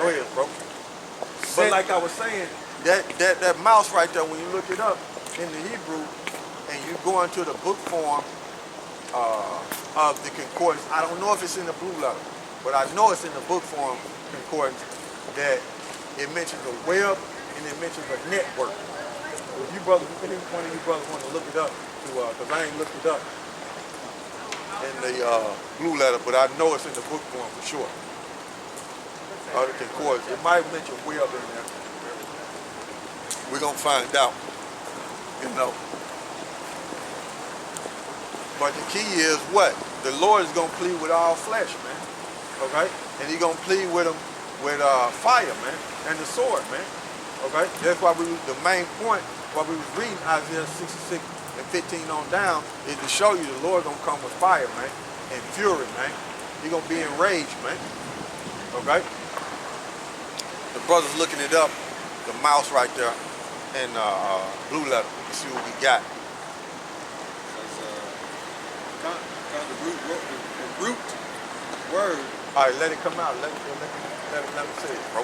Go ahead, bro. But like I was saying, that mouse right there, when you look it up in the Hebrew, and you go into the book form of the concordance, I don't know if it's in the blue letter, but I know it's in the book form concordance that it mentions a web and it mentions a network. If you brothers, if any one of you brothers want to look it up, because I ain't looked it up in the blue letter, but I know it's in the book form for sure. The concordance. It might mention web in there. We're gonna find out, you know. But the key is what? The Lord is gonna plead with all flesh, man. Okay? And He's gonna plead with them with fire, man, and the sword, man. Okay? That's why the main point while we was reading Isaiah 66 and 15 on down is to show you the Lord gonna come with fire, man, and fury, man. He's gonna be enraged, man. Okay? The brother's looking it up, the mouse right there, in blue letter. Let's see what we got. The root word. All right, let it come out. Let me say it, bro.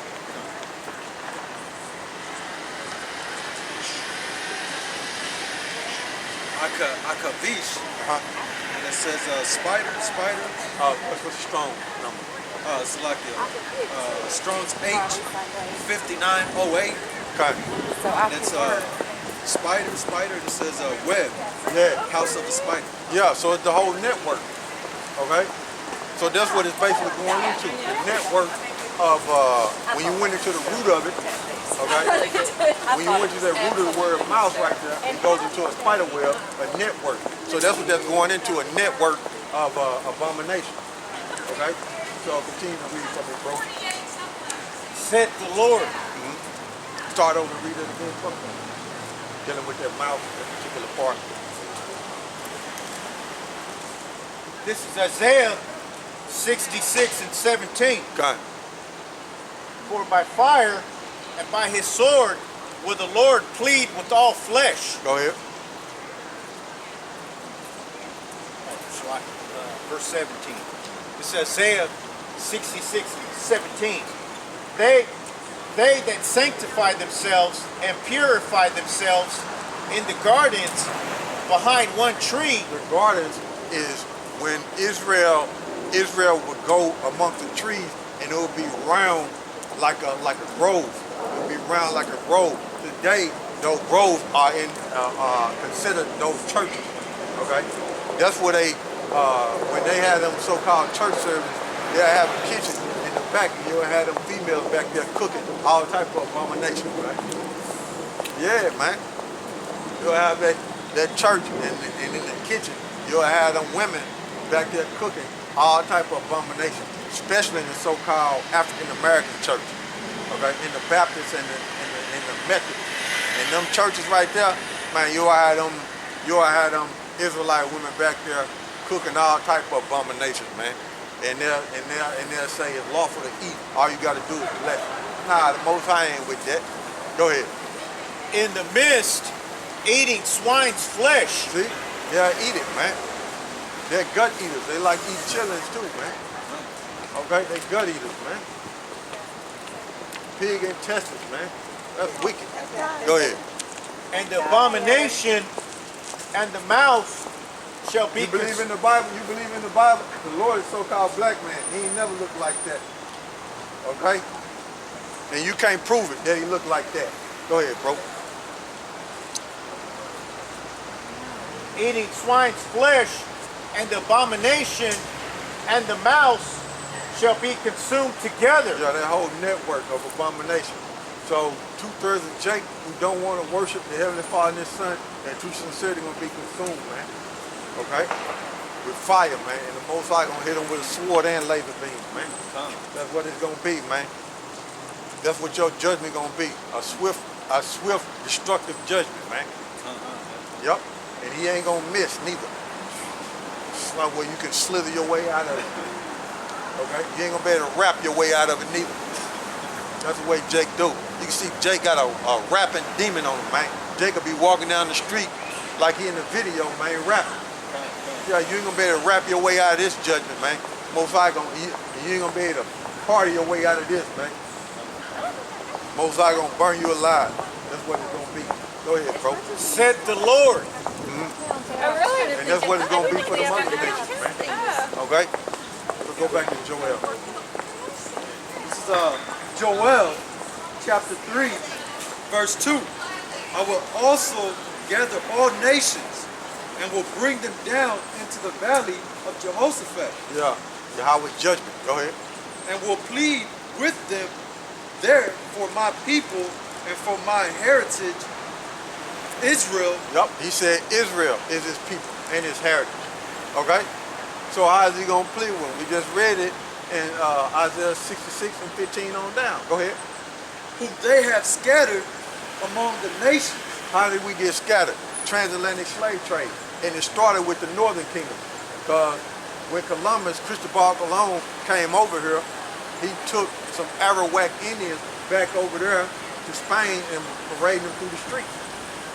Akavish. And it says spider. What's the strong number? It's like Strong's H 5908. Okay. And it's spider. It says web. Yeah. House of the spider. Yeah. So it's the whole network. Okay. So that's what it's basically going into. The network of when you went into the root of it. Okay. When you went to the root of the word mouse right there, it goes into a spider web, a network. So that's what that's going into, a network of abomination. Okay. So continue to read from it, bro. Said the Lord. Start over and read it again, bro. Dealing with that mouth, that particular part. This is Isaiah 66 and 17. God. For by fire and by his sword will the Lord plead with all flesh. Go ahead. Verse 17. This is Isaiah 66 and 17. They that sanctify themselves and purify themselves in the gardens behind one tree. The gardens is when Israel would go amongst the trees and it would be round like a grove. It would be round like a grove. Today, those groves are considered those churches. Okay, that's where they when they had them so-called church services, they'll have a kitchen in the back, and you'll have them females back there cooking all type of abominations, right? Yeah, man. You'll have that church, and in the kitchen, you'll have them women back there cooking all type of abominations, especially in the so-called African-American church, okay? In the Baptists and the Methodists. And them churches right there, man, you'll have them Israelite women back there cooking all type of abominations, man. And they'll say it's lawful to eat. All you got to do is bless. Nah, the Most High ain't with that. Go ahead. In the midst, eating swine's flesh. See? They'll eat it, man. They're gut eaters. They like eat chillings too, man. Okay? They gut eaters, man. Pig intestines, man. That's wicked. Go ahead. And the abomination and the mouth shall be. You believe in the Bible? You believe in the Bible? The Lord is so-called black man. He ain't never looked like that. Okay? And you can't prove it that he looked like that. Go ahead, bro. Eating swine's flesh, and the abomination and the mouse shall be consumed together. Yeah, that whole network of abomination. So 2/3 of Jake who don't want to worship the Heavenly Father and His Son, and true sincerity gonna be consumed, man. Okay? With fire, man. And the Most High gonna hit them with a sword and laser beams, man. That's what it's gonna be, man. That's what your judgment gonna be. A swift, destructive judgment, man. Yup. And he ain't gonna miss neither. It's not where you can slither your way out of it. Okay? You ain't gonna be able to rap your way out of it neither. That's the way Jake do. You can see Jake got a rapping demon on him, man. Jake will be walking down the street like he in the video, man, rapping. Yeah, you ain't gonna be able to rap your way out of this judgment, man. Most High you ain't gonna be able to party your way out of this, man. Most High gonna burn you alive. That's what it's gonna be. Go ahead, bro. Said the Lord. And that's what it's gonna be for the other nations, man. Okay? So go back to Joel. This is Joel chapter 3, verse 2. I will also gather all nations and will bring them down into the valley of Jehoshaphat. Yeah. Yahweh's judgment. Go ahead. And will plead with them there for my people and for my heritage, Israel. Yup. He said Israel is his people and his heritage. Okay? So how is he going to plead with them? We just read it in Isaiah 66 and 15 on down. Go ahead. Whom they have scattered among the nations. How did we get scattered? Transatlantic slave trade. And it started with the northern kingdom. Because when Columbus, Cristobal Colon, came over here, he took some Arawak Indians back over there to Spain and paraded them through the streets.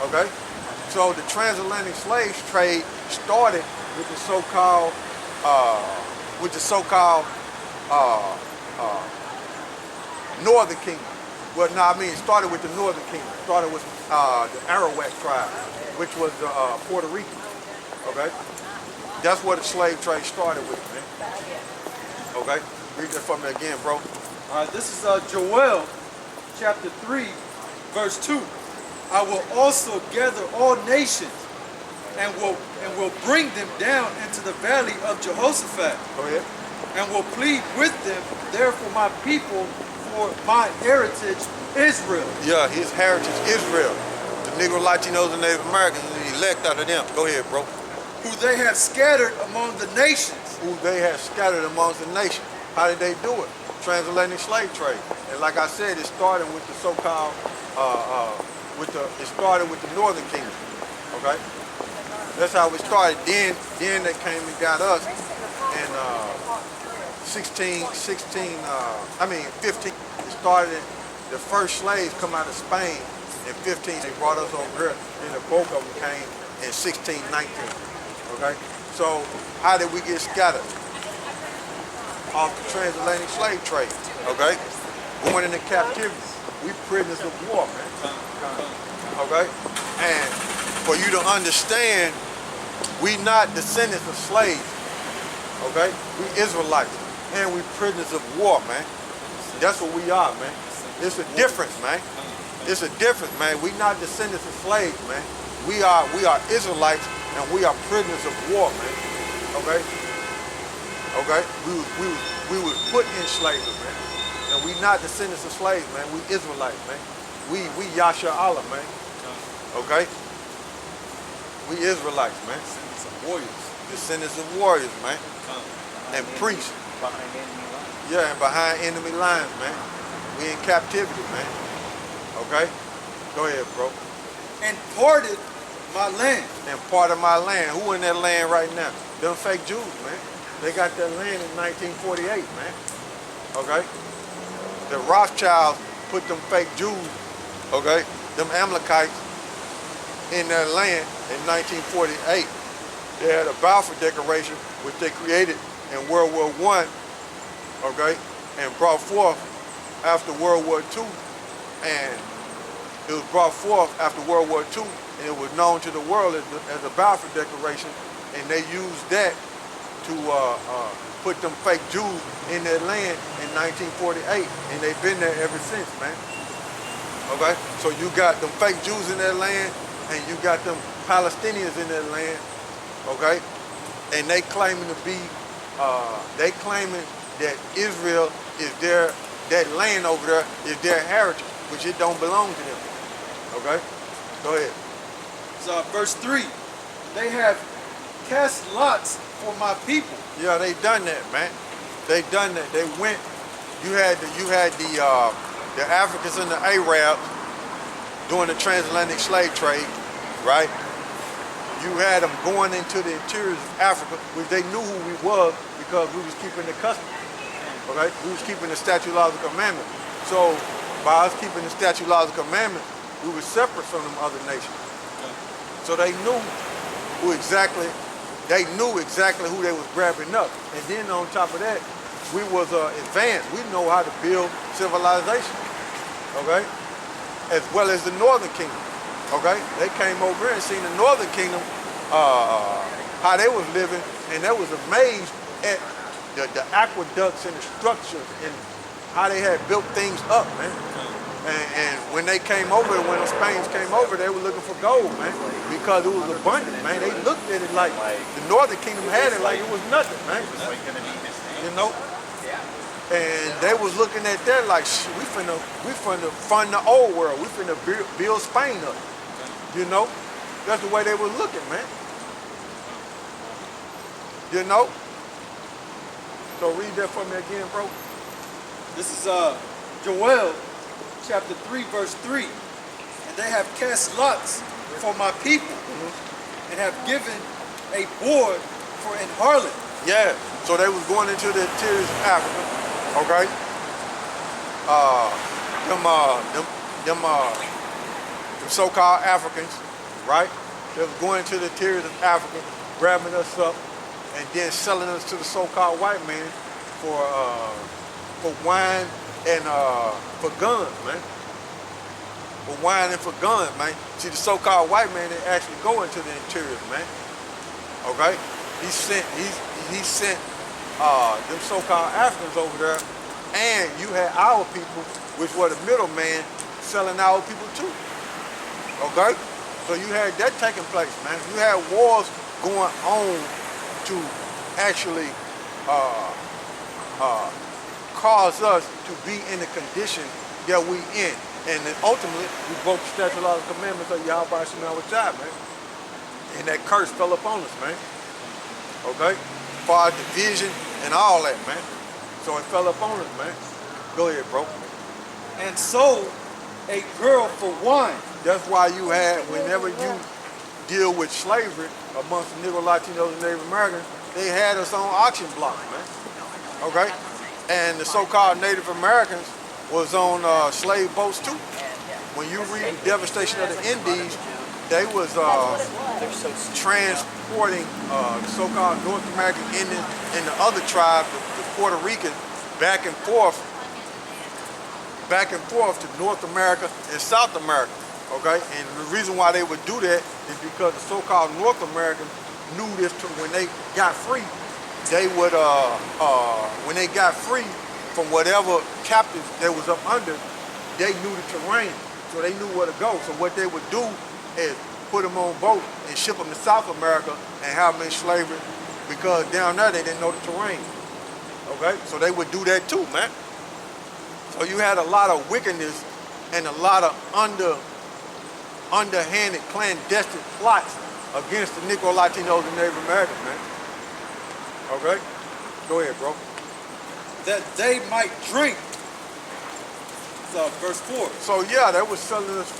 Okay? So the transatlantic slave trade started with the so-called northern kingdom. Well, no, I mean, it started with the northern kingdom. It started with the Arawak tribe, which was the Puerto Rican. Okay? That's where the slave trade started with, man. Okay? Read that for me again, bro. All right, this is Joel chapter 3, verse 2. I will also gather all nations and will bring them down into the valley of Jehoshaphat. Go ahead. And will plead with them there for my people, for my heritage, Israel. Yeah, his heritage, Israel. The Negro, Latinos, and Native Americans, the elect out of them. Go ahead, bro. Who they have scattered among the nations. Who they have scattered amongst the nations. How did they do it? Transatlantic slave trade. And like I said, it started with the so-called, it started with the northern kingdom. Okay? That's how it started. Then they came and got us in 15. It started, the first slaves come out of Spain in 15. They brought us over here. Then the bulk of them came in 1619. Okay? So how did we get scattered? Off the transatlantic slave trade. Okay? Going into captivity. We prisoners of war, man. Okay? And for you to understand, we not descendants of slaves. Okay? We Israelites. And we prisoners of war, man. That's what we are, man. It's a difference, man. It's a difference, man. We not descendants of slaves, man. We are Israelites and we are prisoners of war, man. Okay? Okay? We was put in slavery, man. And we not descendants of slaves, man. We Israelites, man. We YAHAWAH, man. Okay? We Israelites, man. Descendants of warriors. Descendants of warriors, man. And priests. Behind enemy lines. Yeah, and behind enemy lines, man. We in captivity, man. Okay? Go ahead, bro. And parted my land. And part of my land. Who in that land right now? Them fake Jews, man. They got that land in 1948, man. Okay? The Rothschilds put them fake Jews, okay, them Amalekites, in their land in 1948. They had a Balfour Declaration, which they created in World War I, okay, and brought forth after World War II. And it was brought forth after World War II, and it was known to the world as the Balfour Declaration, and they used that to put them fake Jews in their land in 1948, and they've been there ever since, man. Okay? So you got them fake Jews in their land, and you got them Palestinians in their land, okay? And they claiming to be, they claiming that Israel is that land over there is their heritage, which it don't belong to them, okay? Go ahead. So verse 3, they have cast lots for my people. Yeah, they done that, man. They done that. They went. You had the Africans and the Arabs doing the transatlantic slave trade, right? You had them going into the interiors of Africa, which they knew who we was because we was keeping the custom. Okay, we was keeping the statute, laws, and commandments. So by us keeping the statute, laws, and commandments, we were separate from them other nations. So they knew exactly who they was grabbing up. And then on top of that, we was advanced. We know how to build civilization. okay, as well as the northern kingdom, okay. They came over here and seen the northern kingdom, how they was living, and they was amazed at the aqueducts and the structures and how they had built things up, man. And when they came over, when the Spaniards came over, they were looking for gold, man, because it was abundant, man. They looked at it like the northern kingdom had it like it was nothing, man. You know? And they was looking at that like, shit, we finna fund the old world. We finna build Spain up. You know? That's the way they was looking, man. You know? So read that for me again, bro. This is Joel chapter 3, verse 3. And they have cast lots for my people and have given a board for an harlot. Yeah. So they was going into the interior of Africa, okay? Them so-called Africans, right? They was going into the interior of Africa, grabbing us up, and then selling us to the so-called white man for wine and for guns, man. For wine and for guns, man. See, the so-called white man, they actually go into the interior, man. Okay? He sent them so-called Africans over there, and you had our people, which were the middleman, selling our people too. Okay? So you had that taking place, man. You had wars going on to actually cause us to be in the condition that we in. And then ultimately, we broke the statute of laws and commandments of YAHAWASHI, man. And that curse fell upon us, man. Okay? As far as division and all that, man. So it fell upon us, man. Go ahead, bro. And sold a girl for wine. That's why you had, whenever you deal with slavery amongst the Negro, Latinos, and Native Americans, they had us on auction blocks, man. Okay? And the so-called Native Americans was on slave boats too. When you read the devastation of the Indies, they was transporting the so-called North American Indians and the other tribe, the Puerto Ricans, back and forth to North America and South America. Okay, and the reason why they would do that is because the so-called North Americans knew this too. When they got free, they would, when they got free from whatever captives they was up under, they knew the terrain, so they knew where to go. So what they would do is put them on boat and ship them to South America and have them in slavery, because down there they didn't know the terrain. Okay, so they would do that too, man. So you had a lot of wickedness and a lot of underhanded, clandestine plots against the Negro, Latinos, and Native Americans, man. Okay? Go ahead, bro. That they might drink. Verse 4. So yeah, they was selling us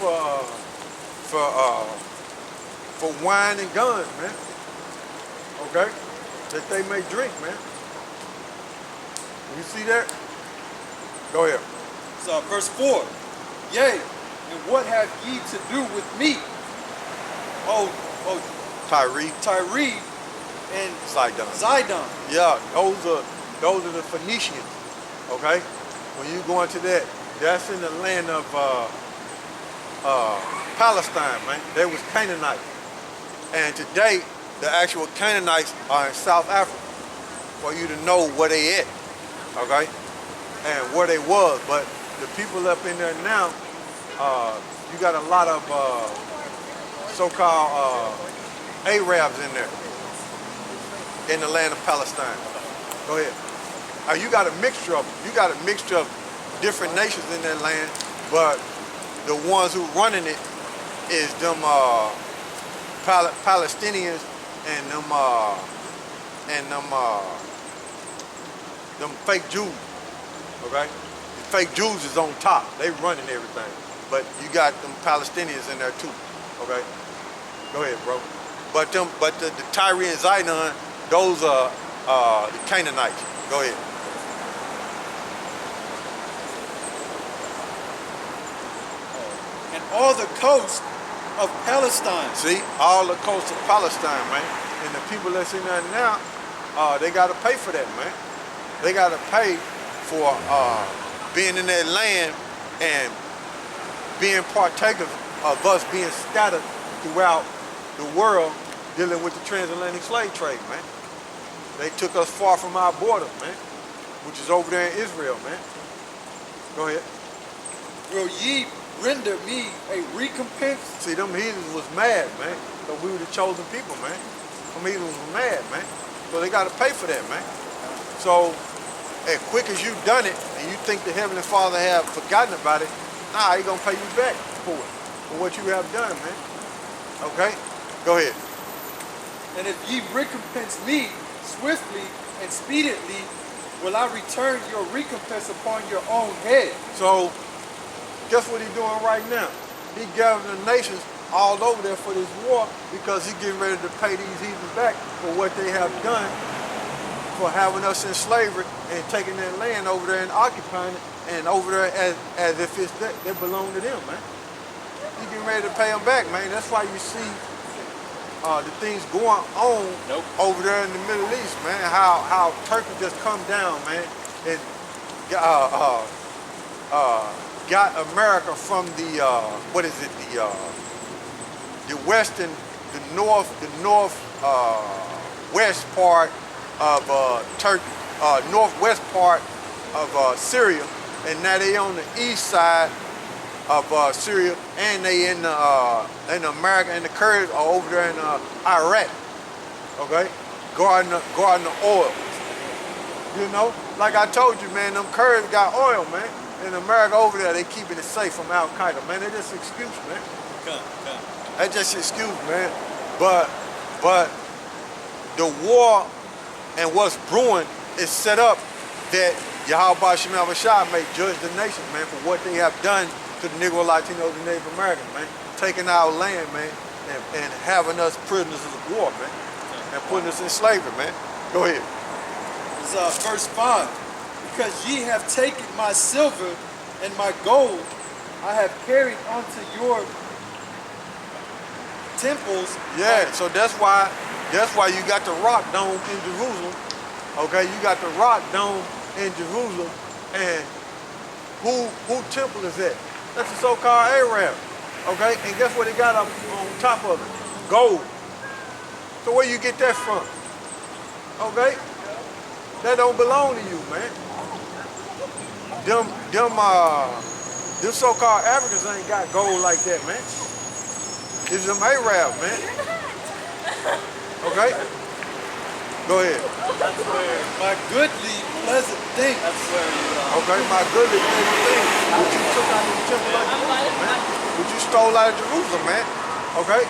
for wine and guns, man. Okay? That they may drink, man. You see that? Go ahead. Verse 4. Yea, and what have ye to do with me? Oh, Tyre and Zidon. Yeah, those are the Phoenicians. Okay? When you go into that, that's in the land of Palestine, man. They was Canaanites. And today, the actual Canaanites are in South Africa, for you to know where they at. Okay? And where they was. But the people up in there now, you got a lot of so-called Arabs in there, in the land of Palestine. Go ahead. You got a mixture of them. You got a mixture of different nations in that land, but the ones who running it is them Palestinians and them fake Jews. Okay? The fake Jews is on top. They running everything. But you got them Palestinians in there too. Okay? Go ahead, bro. But the Tyre and Zidon, those are the Canaanites. Go ahead. And all the coast of Palestine. See, all the coast of Palestine, man. And the people that's in there now, they got to pay for that, man. They got to pay for being in that land and being partakers of us being scattered throughout the world dealing with the transatlantic slave trade, man. They took us far from our borders, man, which is over there in Israel, man. Go ahead. Will ye render me a recompense? See, them heathens was mad, man, because we were the chosen people, man. Them heathens was mad, man. So they got to pay for that, man. So, as quick as you've done it, and you think the Heavenly Father have forgotten about it, nah, He's going to pay you back for it, for what you have done, man. Okay? Go ahead. And if ye recompense me swiftly and speedily, will I return your recompense upon your own head. So, guess what he's doing right now? He's gathering the nations all over there for this war because he's getting ready to pay these heathens back for what they have done for having us in slavery and taking their land over there and occupying it and over there as if it's they belong to them, man. He's getting ready to pay them back, man. That's why you see the things going on over there in the Middle East, man. How Turkey just come down, man, and got America from the northwest part of Turkey, northwest part of Syria, and now they on the east side of Syria, and they in America, and the Kurds are over there in Iraq, okay, guarding the oil. You know, like I told you, man, them Kurds got oil, man. In America over there, they keeping it safe from Al Qaeda, man. They just an excuse, man. That's just an excuse, man. But the war and what's brewing is set up that YAHAWASHI may judge the nation, man, for what they have done to the Negro, Latinos, and Native Americans, man. Taking our land, man, and having us prisoners of war, man, and putting us in slavery, man. Go ahead. It's verse 5. Because ye have taken my silver and my gold, I have carried unto your temples. Yeah, so that's why you got the rock dome in Jerusalem. Okay, you got the rock dome in Jerusalem, and who temple is that? That's the so-called Arab. Okay, and guess what they got up on top of it? Gold. So where you get that from? Okay, that don't belong to you, man. Them so-called Africans ain't got gold like that, man. It's them Arab, man. Okay? Go ahead. That's where my goodly, pleasant thing. That's where you Okay, my goodly, pleasant thing. What you took out of the temple of Jerusalem, man. What you stole out of Jerusalem, man. Okay?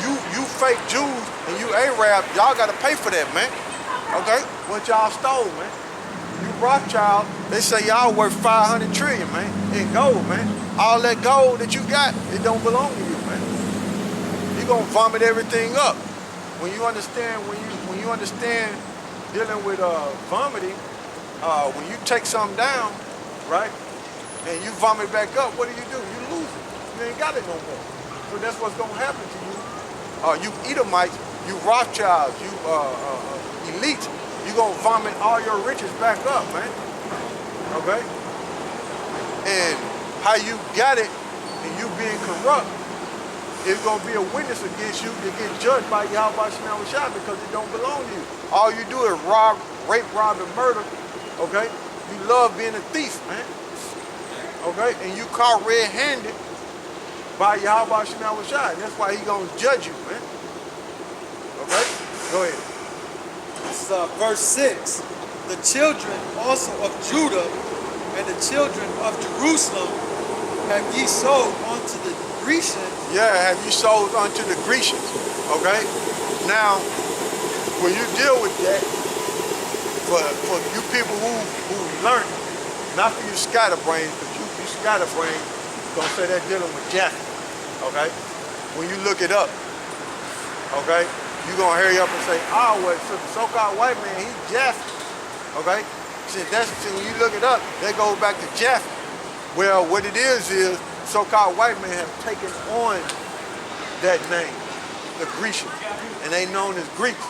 You fake Jews and you Arab, y'all gotta pay for that, man. Okay? What y'all stole, man. You Rothschild, they say y'all worth 500 trillion, man, in gold, man. All that gold that you got, it don't belong to you, man. You gonna vomit everything up. When you understand dealing with vomiting, when you take something down, right, and you vomit back up, what do? You lose it. You ain't got it no more. So that's what's gonna happen to you. You Edomites, you Rothschilds, you elites. You gonna vomit all your riches back up, man. Okay? And how you got it and you being corrupt, it's gonna be a witness against you to get judged by YAHAWASHI because it don't belong to you. All you do is rob, rape, rob, and murder. Okay? You love being a thief, man. Okay? And you caught red-handed by YAHAWASHI. That's why he gonna judge you, man. Okay? Go ahead. This is verse 6. The children also of Judah and the children of Jerusalem have ye sold unto the Grecians. Yeah, have you sold unto the Grecians. Okay? Now, when you deal with that, for you people who learn, not for you scatterbrains, because you scatterbrains, gonna say that dealing with Japhet. Okay? When you look it up, okay? You're gonna hurry up and say, oh, well, so the so-called white man, he's Japhet, okay? See, when you look it up, that goes back to Japhet. Well, what it is so-called white men have taken on that name, the Grecians, and they known as Greeks,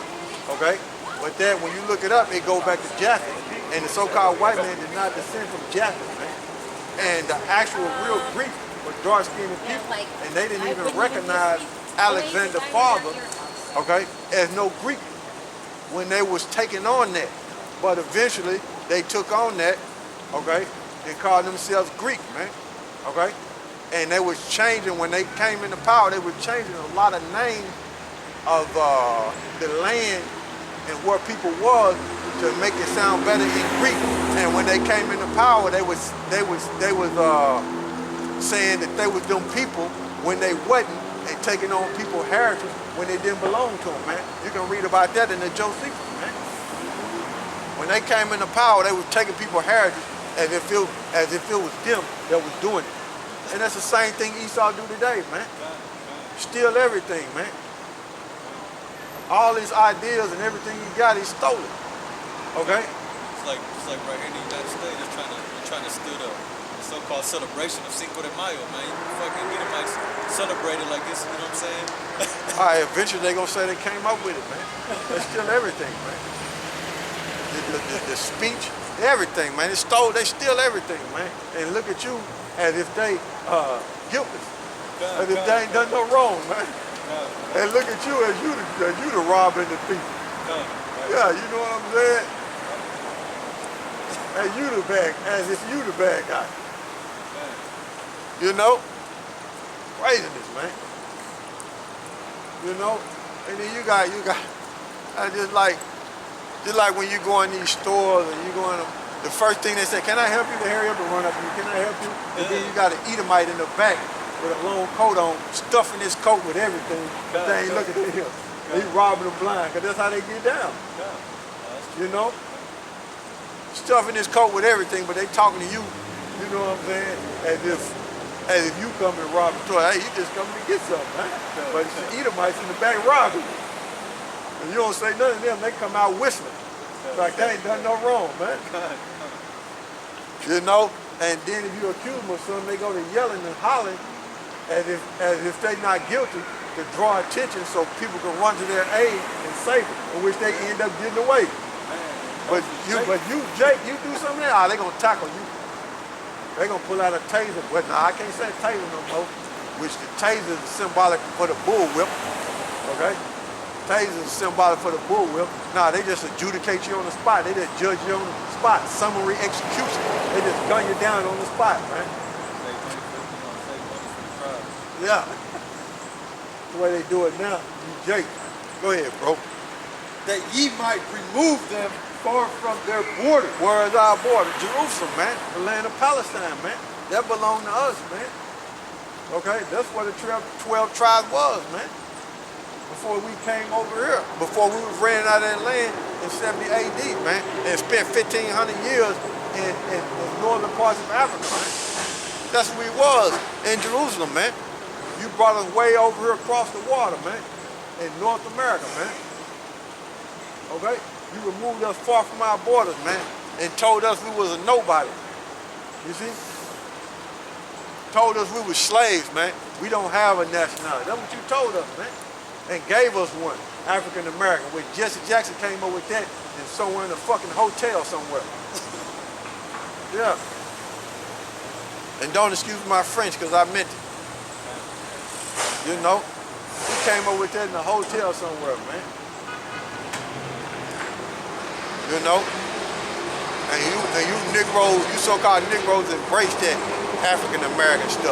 okay? But that, when you look it up, it goes back to Japhet, and the so-called white man did not descend from Japhet, man. And the actual real Greeks were dark-skinned people, and they didn't even recognize Alexander's father, okay, as no Greek when they was taking on that. But eventually, they took on that, okay, and called themselves Greek, man, okay? And they was changing, when they came into power, they were changing a lot of names of the land and where people was to make it sound better in Greek. And when they came into power, they was saying that they was them people when they wasn't, and taking on people's heritage when they didn't belong to them, man. You can read about that in the Josephus, man. When they came into power, they was taking people's heritage as if it was them that was doing it. And that's the same thing Esau do today, man. Steal everything, man. All his ideas and everything he got, he stole it. Okay? It's like right here in the United States, they're trying to steal the so-called celebration of Cinco de Mayo, man. You fucking Edomites celebrate it like this, you know what I'm saying? All right, eventually they're gonna say they came up with it, man. They steal everything, man. The speech, everything, man. They steal everything, man. And look at you as if they guiltless. As if they ain't done no wrong, man. And look at you as you the robber and the thief. Yeah, you know what I'm saying? As if you the bad guy. You know? Craziness, man. You know? And then you got, just like when you go in these stores and you go in them, the first thing they say, can I help you? They hurry up and run up to you. Can I help you? And then you got an Edomite in the back with a long coat on, stuffing his coat with everything. They ain't looking at him. He's robbing them blind, because that's how they get down. You know? Stuffing his coat with everything, but they talking to you, you know what I'm saying? As if you come and rob the store. Hey, you just coming to get something, man. But it's the Edomites in the back robbing you. And you don't say nothing to them, they come out whistling. Like they ain't done no wrong, man. You know? And then if you accuse them of something, they go to yelling and hollering as if they not guilty, to draw attention so people can run to their aid and save them, in which they end up getting away. But you, Jake, you do something there, they gonna tackle you. They gonna pull out a taser. But nah, I can't say taser no more. Which the taser is symbolic for the bullwhip. Okay? Taser is symbolic for the bullwhip. Nah, they just adjudicate you on the spot. They just judge you on the spot. Summary execution. They just gun you down on the spot, man. Yeah. The way they do it now. Jake, go ahead, bro. That ye might remove them far from their border. Where is our border? Jerusalem, man. The land of Palestine, man. That belonged to us, man. Okay, that's where the 12 tribes was, man. Before we came over here. Before we was ran out of that land in 70 AD, man. And spent 1,500 years in northern parts of Africa, man. That's where we was, in Jerusalem, man. You brought us way over here across the water, man. In North America, man. Okay? You removed us far from our borders, man, and told us we was a nobody. You see? Told us we were slaves, man. We don't have a nationality. That's what you told us, man. And gave us one, African American, where Jesse Jackson came up with that and somewhere in a fucking hotel somewhere. Yeah. And don't excuse my French, because I meant it. You know? He came up with that in a hotel somewhere, man. You know? And you Negroes, you so-called Negroes embrace that African American stuff.